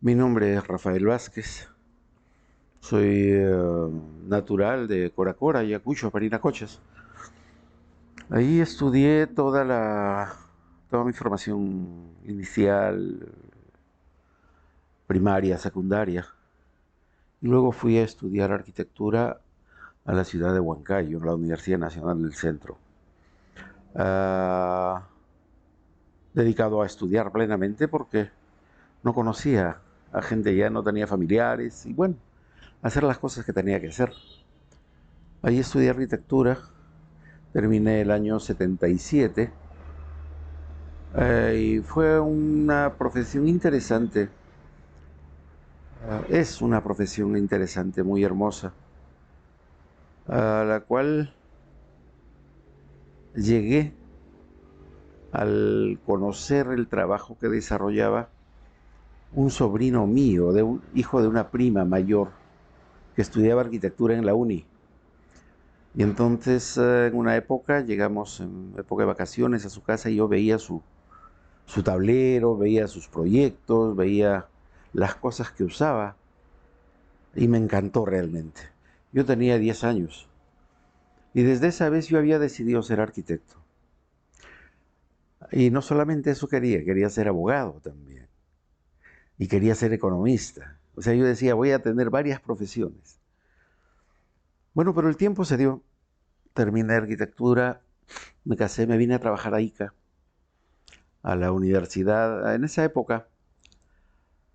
Mi nombre es Rafael Vázquez, soy natural de Coracora, Ayacucho, Parinacochas. Ahí estudié toda mi formación inicial, primaria, secundaria, y luego fui a estudiar arquitectura a la ciudad de Huancayo, en la Universidad Nacional del Centro. Ah, Dedicado a estudiar plenamente porque no conocía a gente ya, no tenía familiares, y bueno, hacer las cosas que tenía que hacer. Ahí estudié arquitectura, terminé el año 77 y fue una profesión interesante. Es una profesión interesante, muy hermosa, a la cual llegué al conocer el trabajo que desarrollaba un sobrino mío, de un hijo de una prima mayor que estudiaba arquitectura en la uni. Y entonces en una época llegamos en época de vacaciones a su casa y yo veía su tablero, veía sus proyectos, veía las cosas que usaba y me encantó realmente. Yo tenía 10 años y desde esa vez yo había decidido ser arquitecto. Y no solamente eso quería ser abogado también y quería ser economista. O sea, yo decía, voy a tener varias profesiones. Bueno, pero el tiempo se dio. Terminé arquitectura, me casé, me vine a trabajar a Ica, a la universidad. En esa época,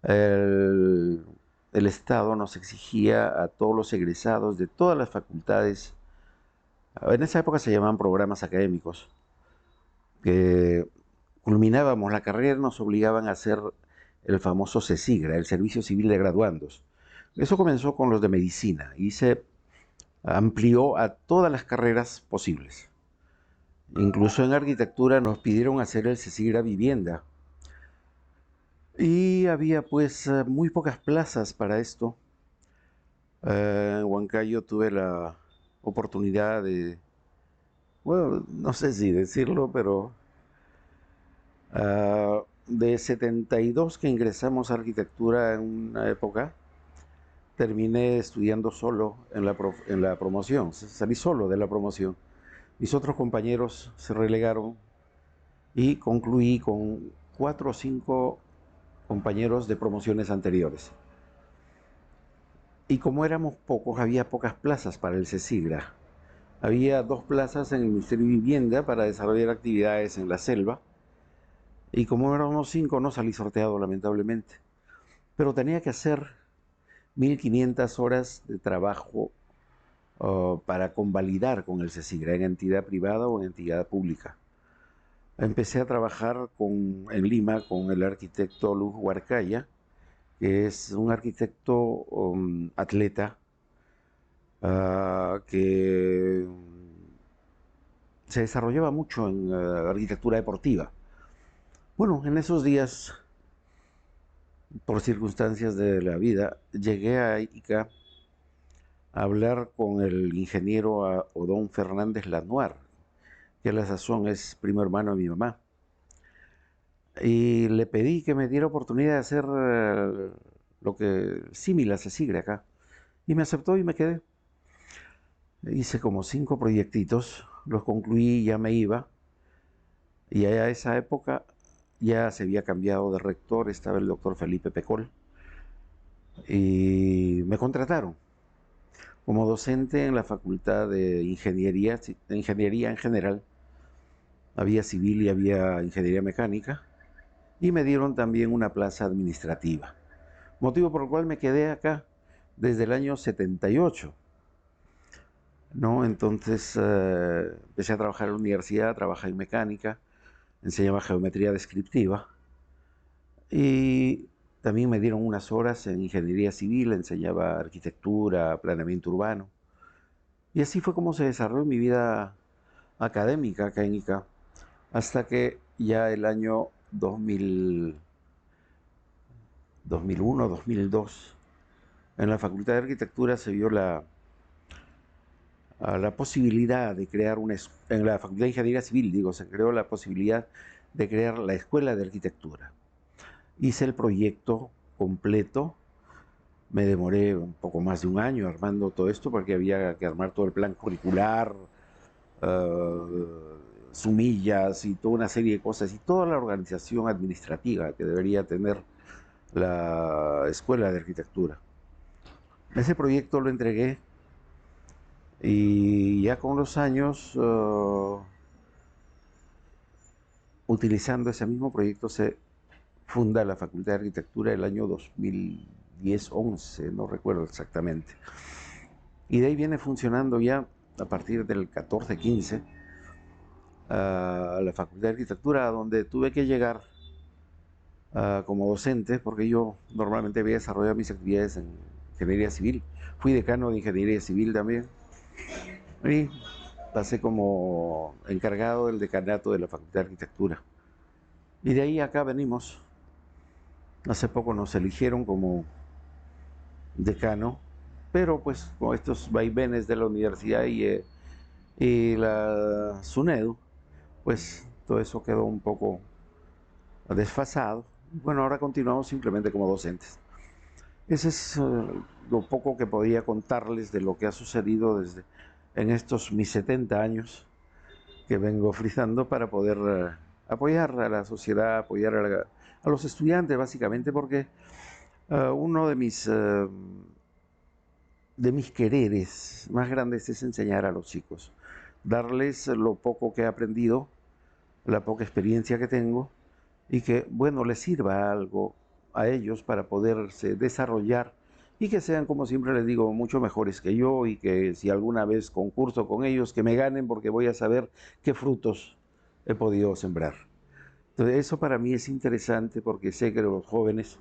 el, el Estado nos exigía a todos los egresados de todas las facultades. En esa época se llamaban programas académicos, que culminábamos la carrera, nos obligaban a hacer el famoso CESIGRA, el Servicio Civil de Graduandos. Eso comenzó con los de medicina y se amplió a todas las carreras posibles. Incluso en arquitectura nos pidieron hacer el CESIGRA vivienda. Y había pues muy pocas plazas para esto. En Huancayo tuve la oportunidad de, bueno, no sé si decirlo, pero de 72 que ingresamos a arquitectura en una época, terminé estudiando solo en la promoción, salí solo de la promoción. Mis otros compañeros se relegaron y concluí con 4 o 5 compañeros de promociones anteriores. Y como éramos pocos, había pocas plazas para el CESIGRA. Había 2 plazas en el Ministerio de Vivienda para desarrollar actividades en la selva. Y como éramos 5, no salí sorteado, lamentablemente. Pero tenía que hacer 1500 horas de trabajo para convalidar con el CESIGRA en entidad privada o en entidad pública. Empecé a trabajar en Lima con el arquitecto Luz Huarcaya, que es un arquitecto atleta que se desarrollaba mucho en arquitectura deportiva. Bueno, en esos días, por circunstancias de la vida, llegué a Ica a hablar con el ingeniero Odón Fernández Lanoir, que a la sazón es primo hermano de mi mamá. Y le pedí que me diera oportunidad de hacer lo que similar se sigue acá. Y me aceptó y me quedé. Hice como 5 proyectitos, los concluí y ya me iba. Y a esa época ya se había cambiado de rector, estaba el doctor Felipe Pecol. Y me contrataron como docente en la Facultad de Ingeniería en general. Había civil y había ingeniería mecánica. Y me dieron también una plaza administrativa. Motivo por el cual me quedé acá desde el año 78. ¿No? Entonces empecé a trabajar en la universidad, trabajé en mecánica, enseñaba geometría descriptiva y también me dieron unas horas en ingeniería civil, enseñaba arquitectura, planeamiento urbano. Y así fue como se desarrolló mi vida académica acá en ICA, hasta que ya el año 2001, 2002, en la Facultad de Arquitectura se vio la posibilidad de crear en la Facultad de Ingeniería Civil, digo, se creó la posibilidad de crear la Escuela de Arquitectura. Hice el proyecto completo. Me demoré un poco más de un año armando todo esto porque había que armar todo el plan curricular, sumillas y toda una serie de cosas y toda la organización administrativa que debería tener la Escuela de Arquitectura. Ese proyecto lo entregué y ya con los años, utilizando ese mismo proyecto, se funda la Facultad de Arquitectura el año 2010-11, no recuerdo exactamente. Y de ahí viene funcionando ya a partir del 14-15 a la Facultad de Arquitectura, donde tuve que llegar como docente, porque yo normalmente había desarrollado mis actividades en ingeniería civil. Fui decano de ingeniería civil también. Y pasé como encargado del decanato de la Facultad de Arquitectura. Y de ahí acá venimos. Hace poco nos eligieron como decano, pero pues con estos vaivenes de la universidad y la SUNEDU, pues todo eso quedó un poco desfasado. Bueno, ahora continuamos simplemente como docentes. Ese es lo poco que podía contarles de lo que ha sucedido desde en estos mis 70 años que vengo frizando para poder apoyar a la sociedad, apoyar a los estudiantes básicamente, porque uno de mis quereres más grandes es enseñar a los chicos, darles lo poco que he aprendido, la poca experiencia que tengo y que, bueno, les sirva algo a ellos para poderse desarrollar y que sean, como siempre les digo, mucho mejores que yo y que si alguna vez concurso con ellos, que me ganen porque voy a saber qué frutos he podido sembrar. Entonces, eso para mí es interesante porque sé que los jóvenes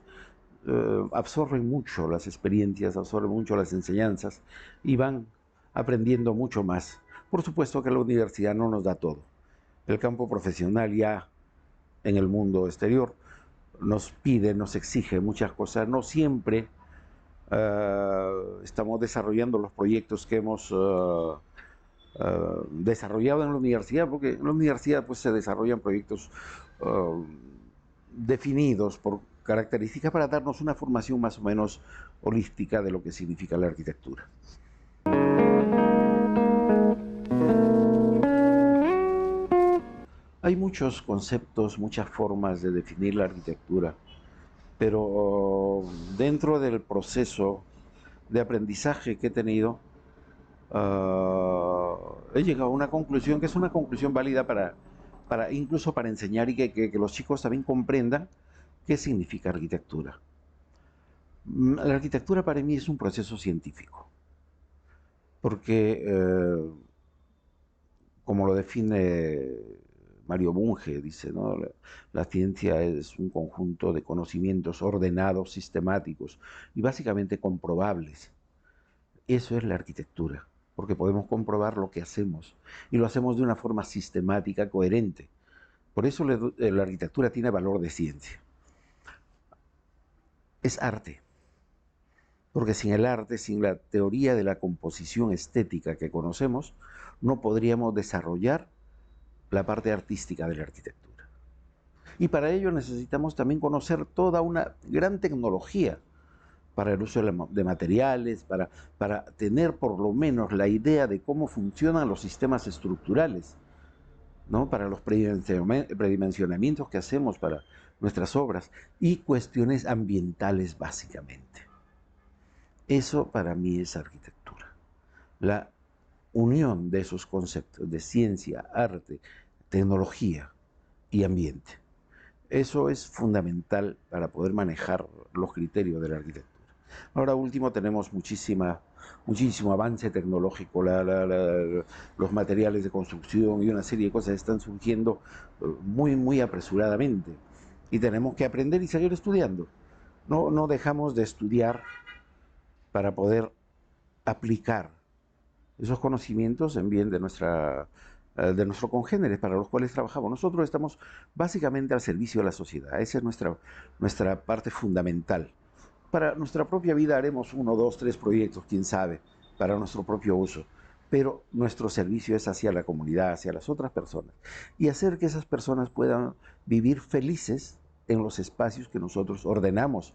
absorben mucho las experiencias, absorben mucho las enseñanzas y van aprendiendo mucho más. Por supuesto que la universidad no nos da todo. El campo profesional ya en el mundo exterior nos pide, nos exige muchas cosas. No siempre estamos desarrollando los proyectos que hemos desarrollado en la universidad, porque en la universidad pues, se desarrollan proyectos definidos por características para darnos una formación más o menos holística de lo que significa la arquitectura. Hay muchos conceptos, muchas formas de definir la arquitectura, pero dentro del proceso de aprendizaje que he tenido, he llegado a una conclusión que es una conclusión válida incluso para enseñar y que los chicos también comprendan qué significa arquitectura. La arquitectura para mí es un proceso científico, porque como lo define Mario Bunge, dice, ¿no? La ciencia es un conjunto de conocimientos ordenados, sistemáticos y básicamente comprobables. Eso es la arquitectura, porque podemos comprobar lo que hacemos y lo hacemos de una forma sistemática, coherente. Por eso la arquitectura tiene valor de ciencia. Es arte, porque sin el arte, sin la teoría de la composición estética que conocemos, no podríamos desarrollar la parte artística de la arquitectura. Y para ello necesitamos también conocer toda una gran tecnología para el uso de materiales, para tener por lo menos la idea de cómo funcionan los sistemas estructurales, ¿no? Para los predimensionamientos que hacemos para nuestras obras y cuestiones ambientales básicamente. Eso para mí es arquitectura. La unión de esos conceptos de ciencia, arte, tecnología y ambiente. Eso es fundamental para poder manejar los criterios de la arquitectura. Ahora último tenemos muchísimo avance tecnológico, los materiales de construcción y una serie de cosas están surgiendo muy apresuradamente y tenemos que aprender y seguir estudiando. No dejamos de estudiar para poder aplicar esos conocimientos en bien de nuestros congéneres para los cuales trabajamos. Nosotros estamos básicamente al servicio de la sociedad. Esa es nuestra parte fundamental. Para nuestra propia vida haremos 1, 2, 3 proyectos, quién sabe, para nuestro propio uso. Pero nuestro servicio es hacia la comunidad, hacia las otras personas. Y hacer que esas personas puedan vivir felices en los espacios que nosotros ordenamos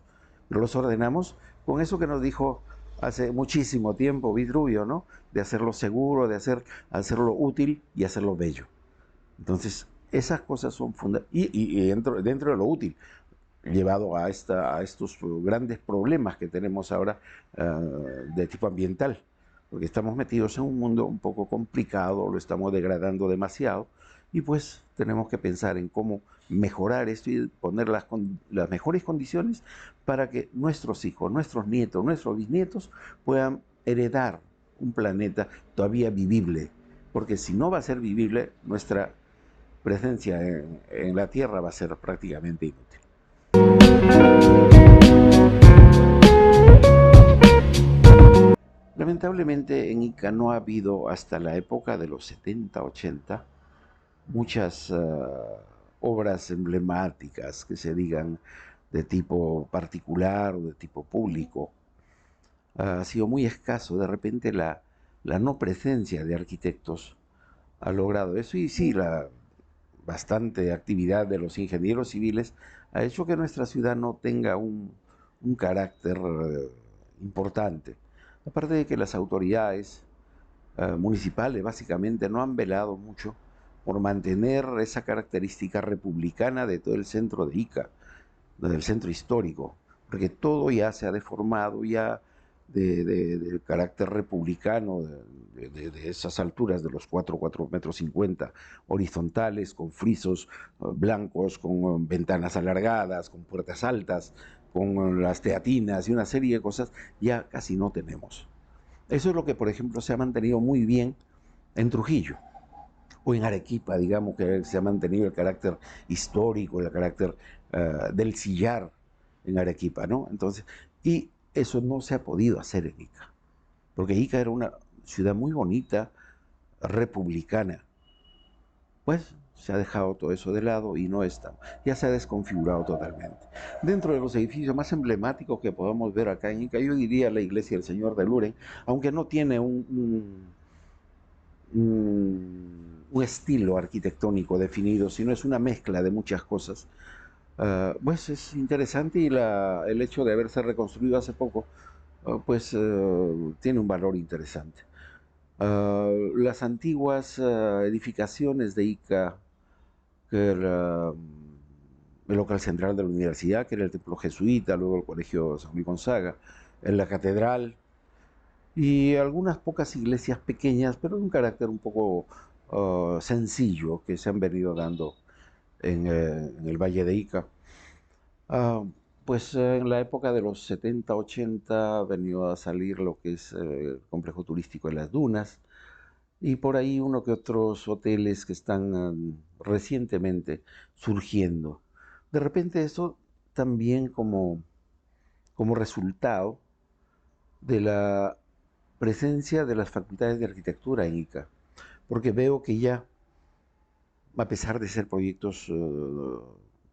los ordenamos con eso que nos dijo hace muchísimo tiempo Vitruvio, ¿no? De hacerlo seguro, de hacerlo útil y hacerlo bello. Entonces, esas cosas son fundamentales. Y dentro de lo útil, llevado a estos grandes problemas que tenemos ahora de tipo ambiental, porque estamos metidos en un mundo un poco complicado, lo estamos degradando demasiado, y pues tenemos que pensar en cómo mejorar esto y poner las mejores condiciones para que nuestros hijos, nuestros nietos, nuestros bisnietos puedan heredar un planeta todavía vivible, porque si no va a ser vivible, nuestra presencia en la Tierra va a ser prácticamente inútil. Lamentablemente en Ica no ha habido hasta la época de los 70, 80 muchas obras emblemáticas que se digan de tipo particular o de tipo público. Ha sido muy escaso. De repente la no presencia de arquitectos ha logrado eso, y sí, la bastante actividad de los ingenieros civiles ha hecho que nuestra ciudad no tenga un carácter importante. Aparte de que las autoridades municipales básicamente no han velado mucho por mantener esa característica republicana de todo el centro de Ica, del centro histórico, porque todo ya se ha deformado, ya del carácter republicano de esas alturas de los 4 metros 50 horizontales, con frisos blancos, con ventanas alargadas, con puertas altas, con las teatinas y una serie de cosas, ya casi no tenemos. Eso es lo que, por ejemplo, se ha mantenido muy bien en Trujillo o en Arequipa, digamos que se ha mantenido el carácter histórico, el carácter del sillar en Arequipa, ¿no? Entonces, y eso no se ha podido hacer en Ica, porque Ica era una ciudad muy bonita, republicana. Pues se ha dejado todo eso de lado y no está, ya se ha desconfigurado totalmente. Dentro de los edificios más emblemáticos que podemos ver acá en Ica, yo diría la iglesia del Señor de Luren, aunque no tiene un estilo arquitectónico definido, sino es una mezcla de muchas cosas. Pues es interesante, y el hecho de haberse reconstruido hace poco, pues tiene un valor interesante. Las antiguas edificaciones de Ica, que era el local central de la universidad, que era el templo jesuita, luego el colegio San Luis Gonzaga, en la catedral, y algunas pocas iglesias pequeñas, pero de un carácter un poco sencillo, que se han venido dando en el Valle de Ica. Ah, pues en la época de los 70, 80 ha venido a salir lo que es el complejo turístico de las Dunas, y por ahí uno que otros hoteles que están recientemente surgiendo. De repente eso también como resultado de la presencia de las facultades de arquitectura en Ica, porque veo que ya, a pesar de ser proyectos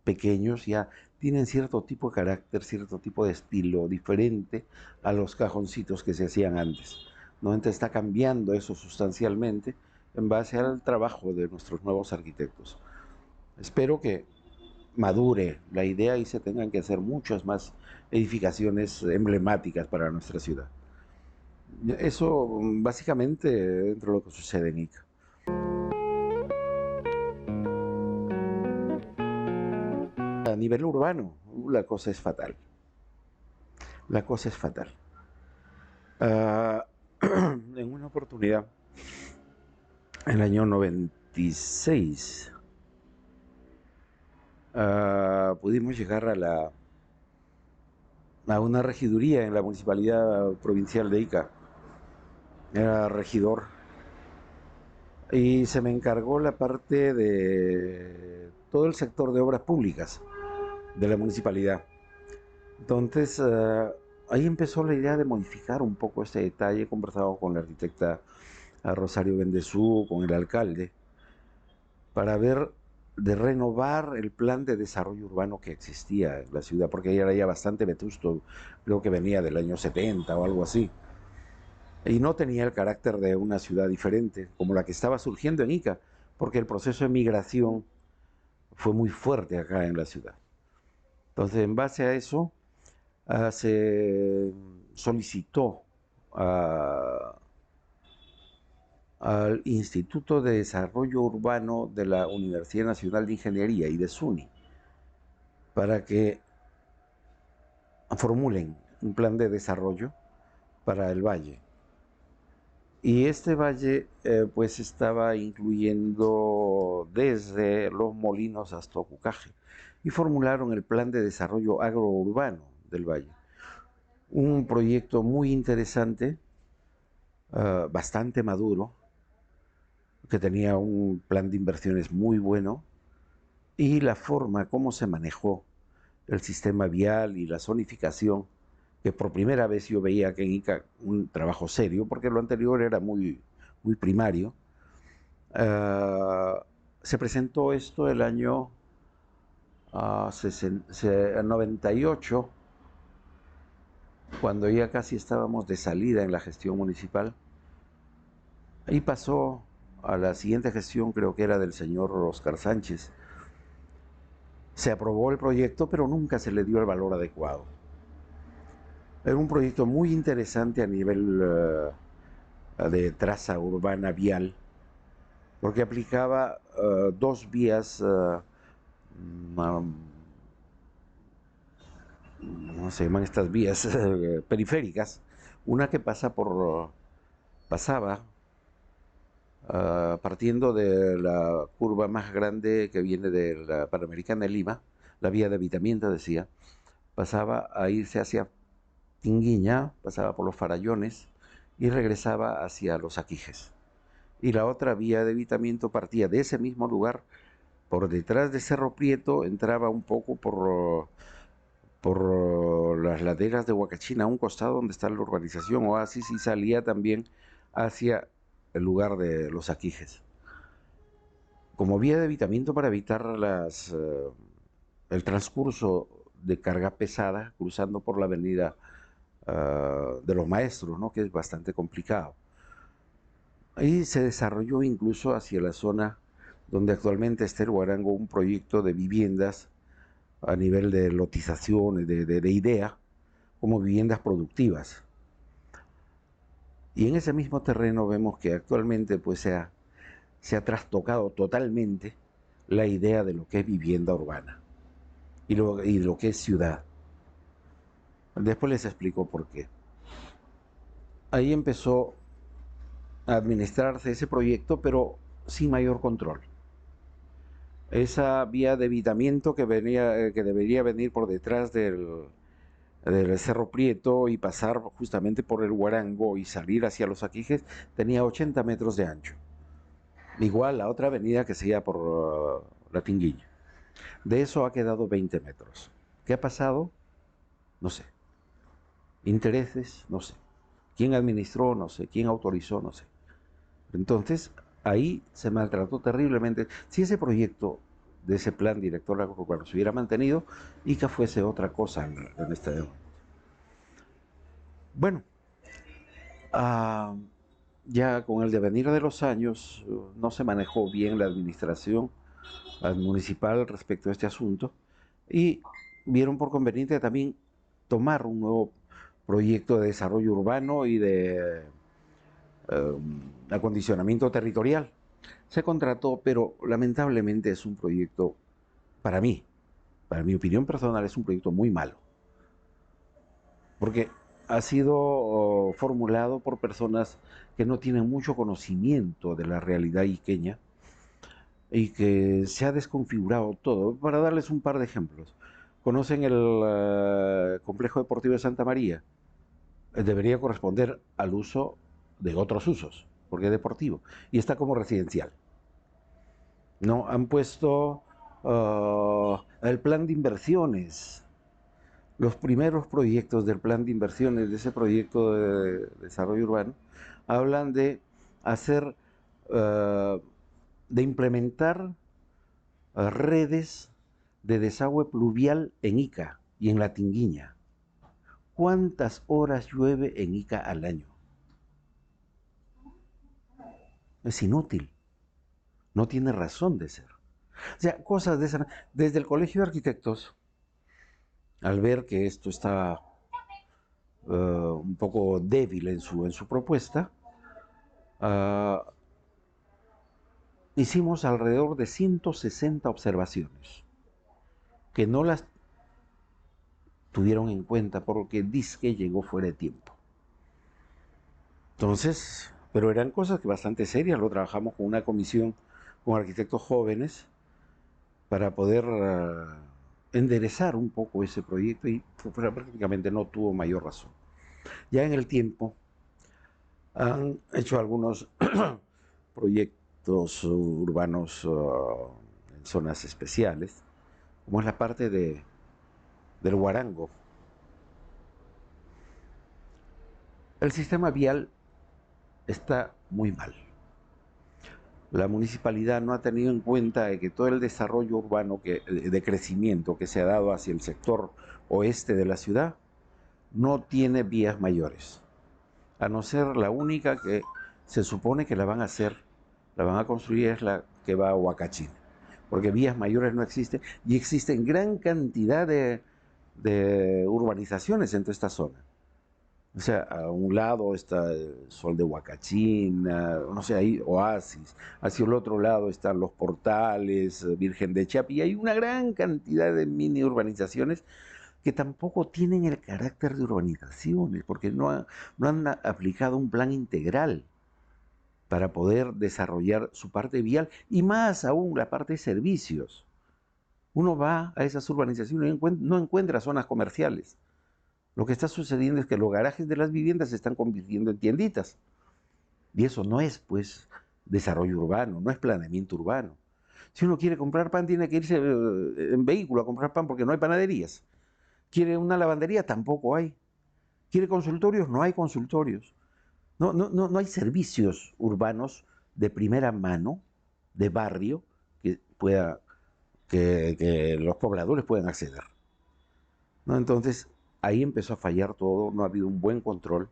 pequeños, ya tienen cierto tipo de carácter, cierto tipo de estilo diferente a los cajoncitos que se hacían antes, ¿no? Entonces está cambiando eso sustancialmente en base al trabajo de nuestros nuevos arquitectos. Espero que madure la idea y se tengan que hacer muchas más edificaciones emblemáticas para nuestra ciudad. Eso básicamente dentro de lo que sucede en Ica. A nivel urbano, la cosa es fatal. La cosa es fatal. Uh, en una oportunidad, en el año 96, pudimos llegar a una regiduría en la municipalidad provincial de Ica. Era regidor. Y se me encargó la parte de todo el sector de obras públicas de la municipalidad. Entonces, ahí empezó la idea de modificar un poco este detalle. He conversado con la arquitecta Rosario Bendezú, con el alcalde, para ver de renovar el plan de desarrollo urbano que existía en la ciudad, porque era ya bastante vetusto, creo que venía del año 70 o algo así, y no tenía el carácter de una ciudad diferente, como la que estaba surgiendo en Ica, porque el proceso de migración fue muy fuerte acá en la ciudad. Entonces, en base a eso, se solicitó al Instituto de Desarrollo Urbano de la Universidad Nacional de Ingeniería y de SUNY para que formulen un plan de desarrollo para el valle. Y este valle pues estaba incluyendo desde Los Molinos hasta Ocucaje y formularon el plan de desarrollo agrourbano del valle. Un proyecto muy interesante, bastante maduro, que tenía un plan de inversiones muy bueno y la forma como se manejó el sistema vial y la zonificación, que por primera vez yo veía que en Ica un trabajo serio, porque lo anterior era muy, muy primario. Se presentó esto el año 98, cuando ya casi estábamos de salida en la gestión municipal. Ahí pasó a la siguiente gestión, creo que era del señor Oscar Sánchez. Se aprobó el proyecto, pero nunca se le dio el valor adecuado. Era un proyecto muy interesante a nivel de traza urbana vial, porque aplicaba dos vías, ¿cómo se llaman estas vías? Periféricas. Una que pasaba partiendo de la curva más grande que viene de la Panamericana de Lima, la vía de Avitamiento, decía, pasaba a irse hacia Tinguiña, pasaba por los Farallones y regresaba hacia Los Aquijes. Y la otra vía de evitamiento partía de ese mismo lugar, por detrás de Cerro Prieto, entraba un poco por las laderas de Huacachina, a un costado donde está la urbanización Oasis, y salía también hacia el lugar de Los Aquijes. Como vía de evitamiento para evitar el transcurso de carga pesada cruzando por la avenida de los Maestros, ¿no? Que es bastante complicado. Ahí se desarrolló incluso hacia la zona donde actualmente está el Huarango un proyecto de viviendas a nivel de lotización, de idea, como viviendas productivas. Y en ese mismo terreno vemos que actualmente pues, se ha trastocado totalmente la idea de lo que es vivienda urbana y lo que es ciudad. Después les explico por qué. Ahí empezó a administrarse ese proyecto, pero sin mayor control. Esa vía de evitamiento que debería venir por detrás del Cerro Prieto y pasar justamente por el Huarango y salir hacia Los Aquijes, tenía 80 metros de ancho. Igual la otra avenida que se iba por la Tinguilla. De eso ha quedado 20 metros. ¿Qué ha pasado? No sé. Intereses, no sé. ¿Quién administró? No sé. ¿Quién autorizó? No sé. Entonces, ahí se maltrató terriblemente. Si ese proyecto de ese plan director agropecuario se hubiera mantenido, Ica fuese otra cosa en este momento. Bueno, ya con el devenir de los años no se manejó bien la administración municipal respecto a este asunto y vieron por conveniente también tomar un nuevo proyecto de desarrollo urbano y de acondicionamiento territorial. Se contrató, pero lamentablemente es un proyecto, para mí, para mi opinión personal, es un proyecto muy malo. Porque ha sido formulado por personas que no tienen mucho conocimiento de la realidad iqueña y que se ha desconfigurado todo. Para darles un par de ejemplos, ¿conocen el complejo deportivo de Santa María? Debería corresponder al uso de otros usos, porque es deportivo, y está como residencial. No, han puesto el plan de inversiones. Los primeros proyectos del plan de inversiones, de ese proyecto de desarrollo urbano, hablan de hacer, de implementar redes de desagüe pluvial en Ica y en la Tinguiña. ¿Cuántas horas llueve en Ica al año? Es inútil, no tiene razón de ser. O sea, cosas de esa. Desde el Colegio de Arquitectos, al ver que esto está un poco débil en su propuesta, uh, hicimos alrededor de 160 observaciones que no las tuvieron en cuenta porque dizque llegó fuera de tiempo. Entonces, pero eran cosas que bastante serias, lo trabajamos con una comisión con arquitectos jóvenes para poder enderezar un poco ese proyecto y pues, prácticamente no tuvo mayor razón. Ya en el tiempo han hecho algunos proyectos urbanos en zonas especiales, como es la parte del Huarango. El sistema vial está muy mal. La municipalidad no ha tenido en cuenta que todo el desarrollo urbano de crecimiento que se ha dado hacia el sector oeste de la ciudad no tiene vías mayores, a no ser la única que se supone que la van a hacer, la van a construir, es la que va a Huacachín, porque vías mayores no existen y existen gran cantidad de urbanizaciones en toda esta zona. O sea, a un lado está el Sol de Huacachín, no sé, ahí Oasis. Hacia el otro lado están Los Portales, Virgen de Chapi. Y hay una gran cantidad de mini urbanizaciones que tampoco tienen el carácter de urbanizaciones, porque no han aplicado un plan integral para poder desarrollar su parte vial y más aún la parte de servicios. Uno va a esas urbanizaciones y no encuentra zonas comerciales. Lo que está sucediendo es que los garajes de las viviendas se están convirtiendo en tienditas. Y eso no es, pues, desarrollo urbano, no es planeamiento urbano. Si uno quiere comprar pan, tiene que irse en vehículo a comprar pan porque no hay panaderías. ¿Quiere una lavandería? Tampoco hay. ¿Quiere consultorios? No hay consultorios. No hay servicios urbanos de primera mano, de barrio, que los pobladores puedan acceder, ¿no? Entonces, ahí empezó a fallar todo, no ha habido un buen control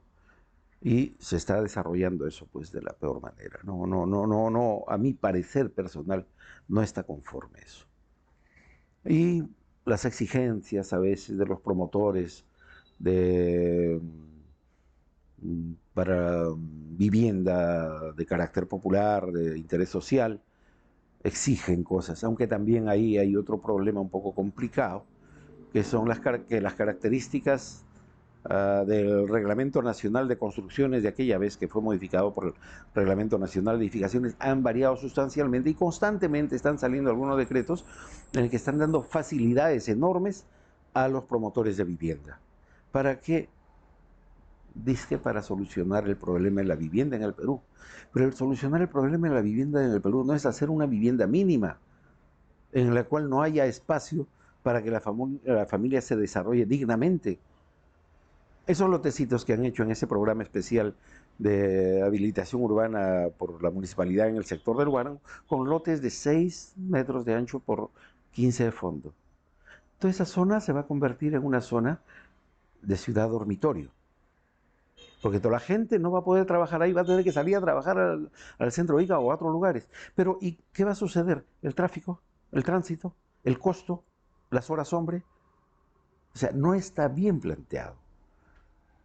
y se está desarrollando eso pues de la peor manera. No, a mi parecer personal no está conforme eso. Y las exigencias a veces de los promotores de para vivienda de carácter popular, de interés social, exigen cosas, aunque también ahí hay otro problema un poco complicado, que son que las características del Reglamento Nacional de Construcciones de aquella vez que fue modificado por el Reglamento Nacional de Edificaciones han variado sustancialmente y constantemente están saliendo algunos decretos en el que están dando facilidades enormes a los promotores de vivienda. ¿Para qué? Dice para solucionar el problema de la vivienda en el Perú. Pero el solucionar el problema de la vivienda en el Perú no es hacer una vivienda mínima en la cual no haya espacio para que la familia se desarrolle dignamente. Esos lotecitos que han hecho en ese programa especial de habilitación urbana por la municipalidad en el sector del Huarango, con lotes de 6 metros de ancho por 15 de fondo. Toda esa zona se va a convertir en una zona de ciudad dormitorio. Porque toda la gente no va a poder trabajar ahí, va a tener que salir a trabajar al centro de Ica o a otros lugares. Pero ¿y qué va a suceder? El tráfico, el tránsito, el costo, las horas hombre. O sea, no está bien planteado.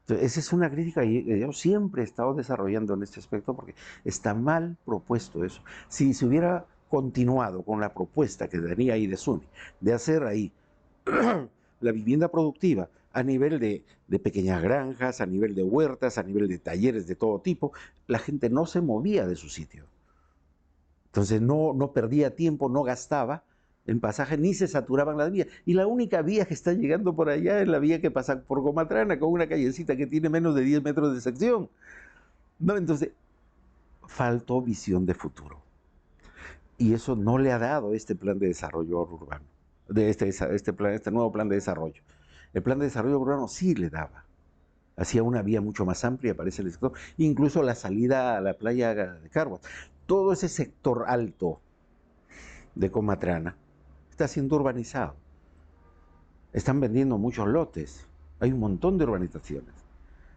Esa es una crítica que yo siempre he estado desarrollando en este aspecto porque está mal propuesto eso. Si se hubiera continuado con la propuesta que tenía ahí de SUNY, de hacer ahí la vivienda productiva a nivel de pequeñas granjas, a nivel de huertas, a nivel de talleres de todo tipo, la gente no se movía de su sitio. Entonces no perdía tiempo, no gastaba en pasaje, ni se saturaban las vías. Y la única vía que está llegando por allá es la vía que pasa por Comatrana, con una callecita que tiene menos de 10 metros de sección. ¿No? Entonces, faltó visión de futuro. Y eso no le ha dado este plan de desarrollo urbano, de este nuevo plan de desarrollo. El plan de desarrollo urbano sí le daba. Hacía una vía mucho más amplia para ese sector, incluso la salida a la playa de Carhuas. Todo ese sector alto de Comatrana está siendo urbanizado. Están vendiendo muchos lotes. Hay un montón de urbanizaciones.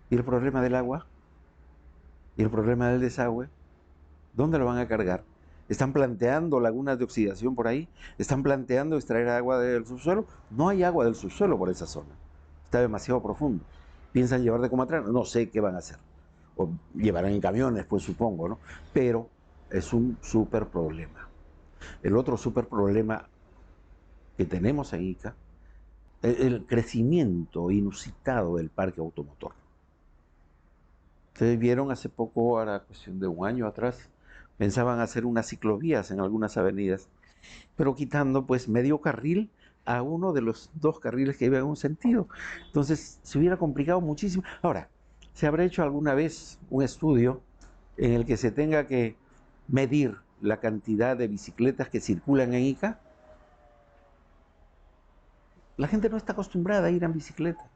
¿Y el problema del agua? ¿Y el problema del desagüe? ¿Dónde lo van a cargar? ¿Están planteando lagunas de oxidación por ahí? ¿Están planteando extraer agua del subsuelo? No hay agua del subsuelo por esa zona. Está demasiado profundo. piensan llevar de Comatrán, no sé qué van a hacer. O llevarán en camiones, pues supongo, ¿no? Pero es un súper problema. El otro súper problema que tenemos en Ica es el crecimiento inusitado del parque automotor. Ustedes vieron hace poco, ahora cuestión de un año atrás, pensaban hacer unas ciclovías en algunas avenidas, pero quitando pues medio carril a uno de los dos carriles que iba en un sentido. Entonces se hubiera complicado muchísimo. Ahora, ¿se habrá hecho alguna vez un estudio en el que se tenga que medir la cantidad de bicicletas que circulan en Ica? La gente no está acostumbrada a ir en bicicleta.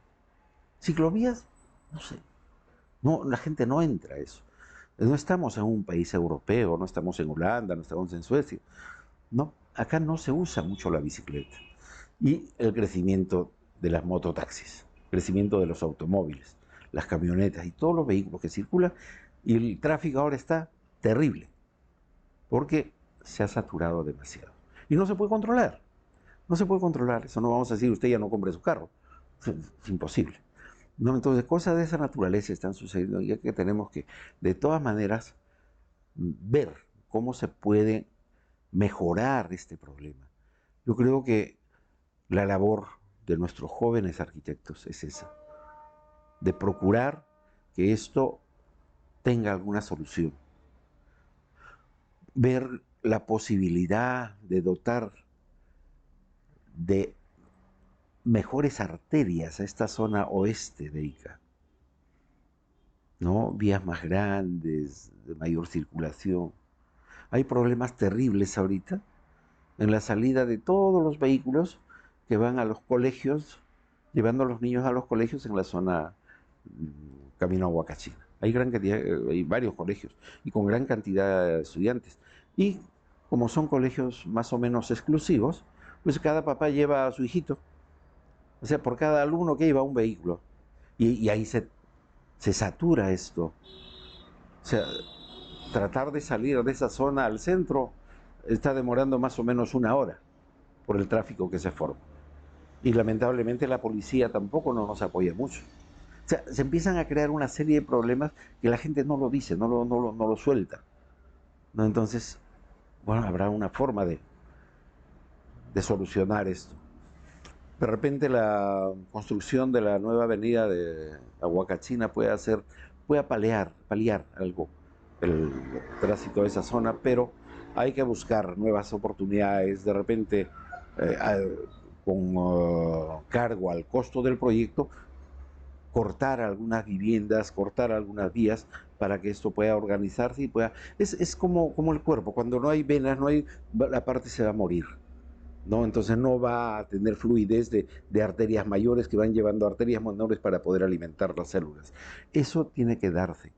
Ciclovías, no sé. No, la gente no entra a eso. No estamos en un país europeo, no estamos en Holanda, no estamos en Suecia. No, acá no se usa mucho la bicicleta. Y el crecimiento de las mototaxis, el crecimiento de los automóviles, las camionetas y todos los vehículos que circulan. Y el tráfico ahora está terrible, porque se ha saturado demasiado. Y no se puede controlar. No se puede controlar. Eso no vamos a decir, usted ya no compre su carro. Es imposible. No, entonces, cosas de esa naturaleza están sucediendo y es que tenemos que, de todas maneras, ver cómo se puede mejorar este problema. Yo creo que la labor de nuestros jóvenes arquitectos es esa, de procurar que esto tenga alguna solución. Ver la posibilidad de dotar de mejores arterias a esta zona oeste de Ica, ¿no? Vías más grandes, de mayor circulación. Hay problemas terribles ahorita en la salida de todos los vehículos que van a los colegios, llevando a los niños a los colegios en la zona camino a Huacachina. Hay gran cantidad, hay varios colegios y con gran cantidad de estudiantes. Y como son colegios más o menos exclusivos, pues cada papá lleva a su hijito. O sea, por cada alumno que lleva un vehículo. Y ahí se satura esto. O sea, tratar de salir de esa zona al centro está demorando más o menos una hora por el tráfico que se forma. Y lamentablemente la policía tampoco no nos apoya mucho. O sea, se empiezan a crear una serie de problemas que la gente no lo dice, no lo suelta. ¿No? Entonces, bueno, habrá una forma de solucionar esto. De repente la construcción de la nueva avenida de Huacachina puede paliar algo el tránsito de esa zona, pero hay que buscar nuevas oportunidades, de repente con cargo al costo del proyecto, cortar algunas viviendas, cortar algunas vías para que esto pueda organizarse y pueda... Es como el cuerpo, cuando no hay venas, la parte se va a morir. ¿No? Entonces no va a tener fluidez de arterias mayores que van llevando arterias menores para poder alimentar las células. Eso tiene que darse,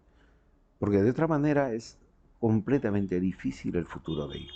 porque de otra manera es completamente difícil el futuro de ICA.